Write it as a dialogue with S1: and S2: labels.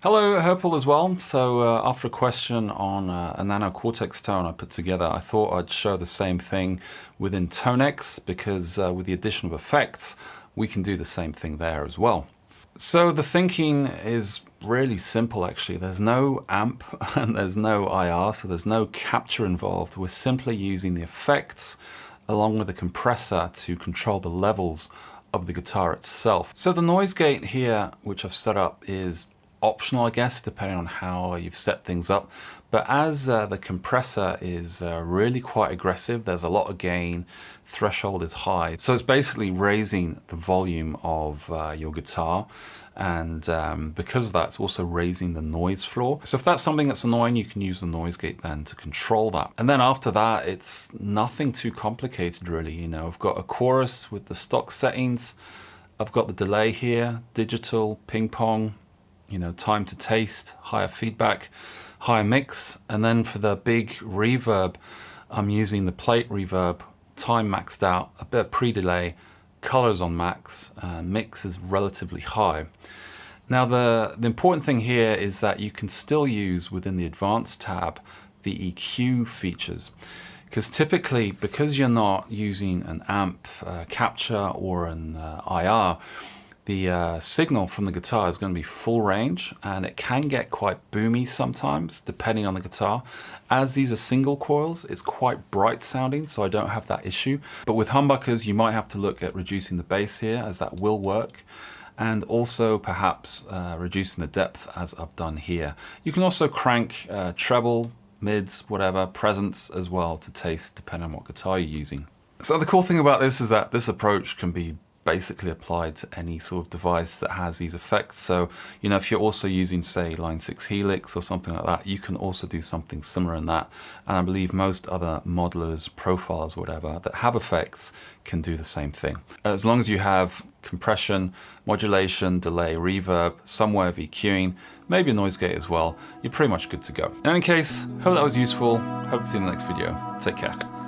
S1: Hello, I hope all is well. So after a question on a nano cortex tone I put together, I thought I'd show the same thing within Tonex because with the addition of effects, we can do the same thing there as well. So the thinking is really simple actually. There's no amp and there's no IR, so there's no capture involved. We're simply using the effects along with the compressor to control the levels of the guitar itself. So the noise gate here, which I've set up, is optional, I guess, depending on how you've set things up. But as the compressor is really quite aggressive, there's a lot of gain, threshold is high. So it's basically raising the volume of your guitar. And because of that, it's also raising the noise floor. So if that's something that's annoying, you can use the noise gate then to control that. And then after that, it's nothing too complicated really. You know, I've got a chorus with the stock settings. I've got the delay here, digital, ping pong, time to taste, higher feedback, higher mix. And then for the big reverb, I'm using the plate reverb, time maxed out, a bit of pre-delay, colors on max, mix is relatively high. Now the important thing here is that you can still use within the advanced tab the EQ features. Because typically, because you're not using an amp capture or an IR, the signal from the guitar is going to be full range, and it can get quite boomy sometimes depending on the guitar. As these are single coils, it's quite bright sounding, so I don't have that issue. But with humbuckers, you might have to look at reducing the bass here, as that will work, and also perhaps reducing the depth as I've done here. You can also crank treble, mids, whatever, presence as well to taste depending on what guitar you're using. So the cool thing about this is that this approach can be basically applied to any sort of device that has these effects. So, if you're also using, say, Line 6 Helix or something like that, you can also do something similar in that. And I believe most other modelers, profiles, whatever, that have effects can do the same thing. As long as you have compression, modulation, delay, reverb, some way of EQing, maybe a noise gate as well, you're pretty much good to go. In any case, hope that was useful. Hope to see you in the next video. Take care.